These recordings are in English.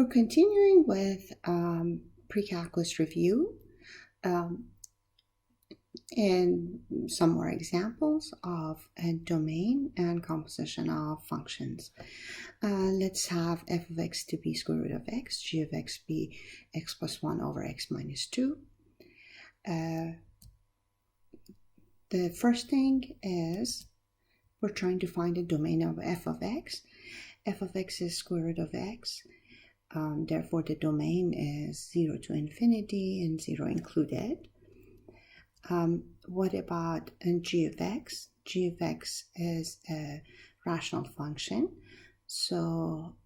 We're continuing with pre-calculus review and some more examples of a domain and composition of functions. Let's have f of x to be square root of x, g of x be x plus 1 over x minus 2. The first thing is we're trying to find a domain of f of x. F of x is square root of x. Therefore, the domain is 0 to infinity and 0 included. What about g of x? G of x is a rational function. So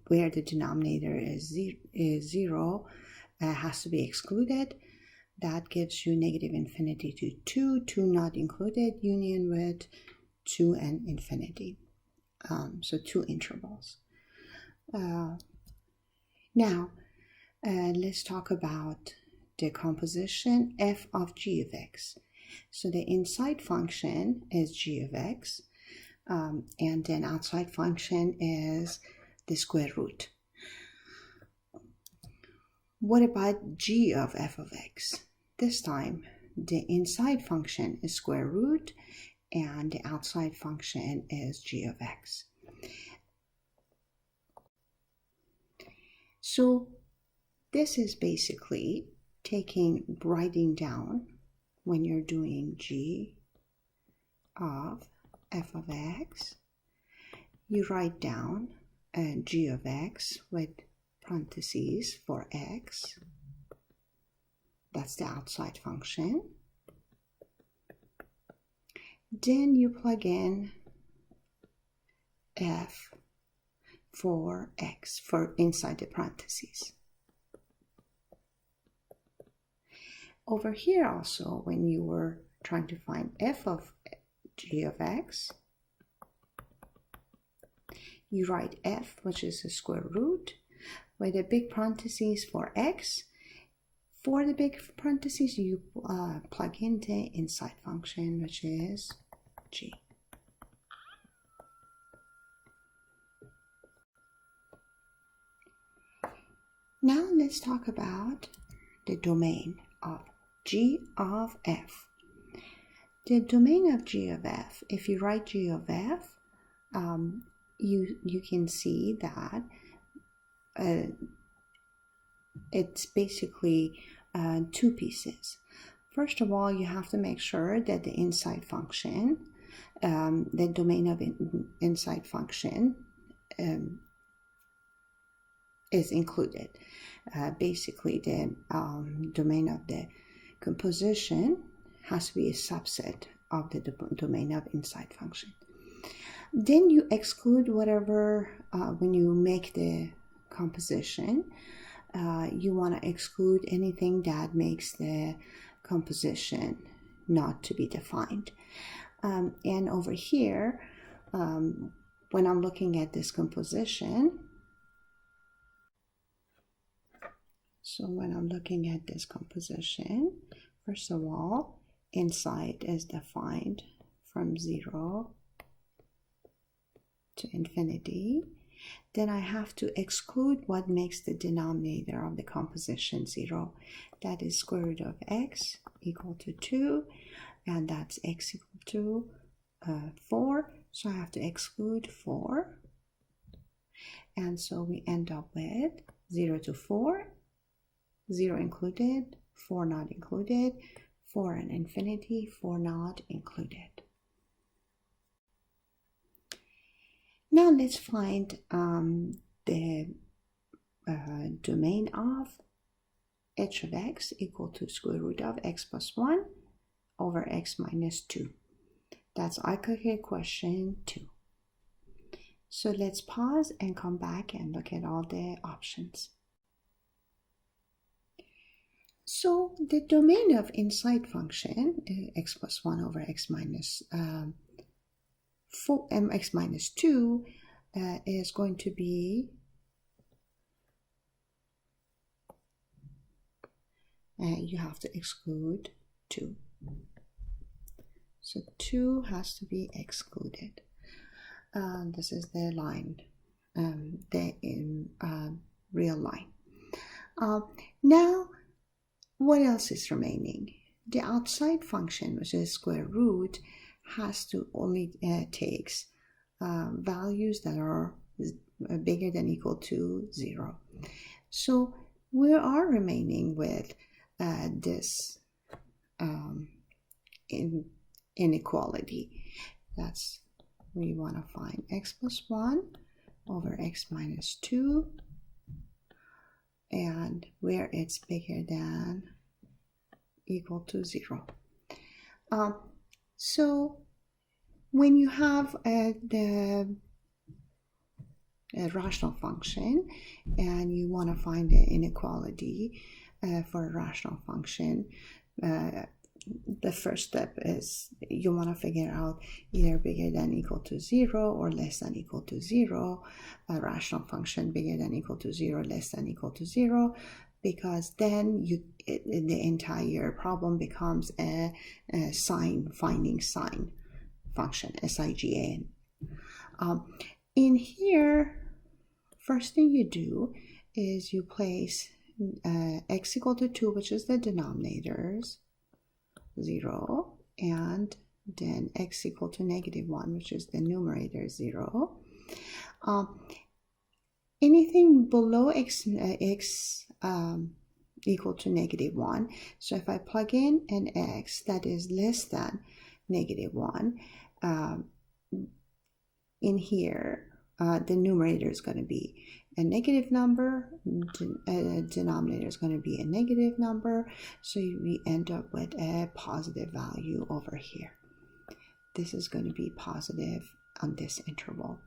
where the denominator is 0 has to be excluded. That gives you negative infinity to 2, 2 not included, union with 2 and infinity. So 2 intervals. Now, let's talk about decomposition f of g of x. So the inside function is g of x, and then outside function is the square root. What about g of f of x? This time, the inside function is square root, and the outside function is g of x. So this is basically writing down when you're doing g of f of x, you write down g of x with parentheses for x. That's the outside function. Then you plug in f for x for inside the parentheses. Over here also, when you were trying to find f of g of x, you write f, which is the square root, with a big parentheses for x. For the big parentheses, you plug in the inside function, which is g. Now let's talk about the domain of g of f. The domain of g of f, if you write g of f, you can see that it's basically 2 pieces. First of all, you have to make sure that the inside function, the domain of inside function is included. Basically, the domain of the composition has to be a subset of the domain of inside function. Then you exclude whatever, when you make the composition, you want to exclude anything that makes the composition not to be defined. And over here, when I'm looking at this composition, first of all, inside is defined from 0 to infinity. Then I have to exclude what makes the denominator of the composition 0. That is square root of x equal to 2, and that's x equal to 4. So I have to exclude 4. And so we end up with 0 to 4, 0 included, 4 not included, 4 and infinity, 4 not included. Now let's find the domain of h of x equal to square root of x plus 1 over x minus 2. That's ICAK question 2. So let's pause and come back and look at all the options. So the domain of inside function, x plus 1 over x minus x minus 2 is going to be you have to exclude 2. So 2 has to be excluded. This is the line real line. Now, what else is remaining? The outside function, which is square root, has to only takes values that are bigger than or equal to 0. So we are remaining with this inequality. That's, we want to find x plus 1 over x minus 2, and where it's bigger than equal to 0. So when you have the rational function and you want to find the inequality for a rational function, the first step is you want to figure out either bigger than or equal to 0 or less than or equal to 0, a rational function bigger than or equal to 0, less than or equal to 0, because then the entire problem becomes a finding sign function, SIGN. In here, first thing you do is you place x equal to 2, which is the denominators, 0, and then x equal to -1, which is the numerator, 0. Anything below x equal to -1, so if I plug in an x that is less than -1, in here, the numerator is going to be a negative number, denominator is going to be a negative number, so we end up with a positive value over here. This is going to be positive on this interval.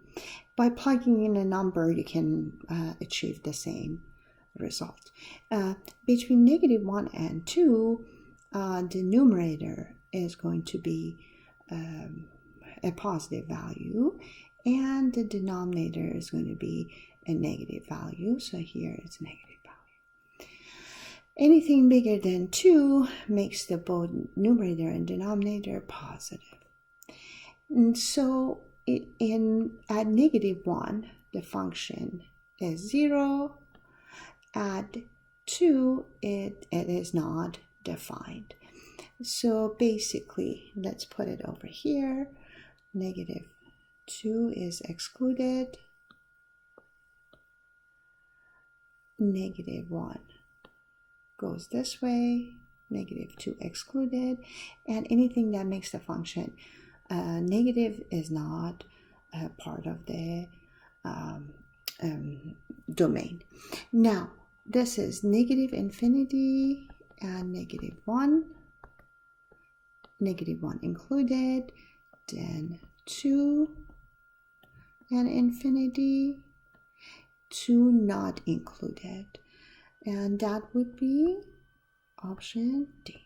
By plugging in a number, you can achieve the same result. Between -1 and 2, the numerator is going to be a positive value, and the denominator is going to be a negative value. So here it's a negative value. Anything bigger than 2 makes the both numerator and denominator positive. And so at -1, the function is 0. At 2, it is not defined. So basically, let's put it over here. -2 is excluded. -1 goes this way. -2 excluded. And anything that makes the function negative is not part of the domain. Now, this is -infinity and -1. -1 included, then 2 and infinity, 2 not included, and that would be option D.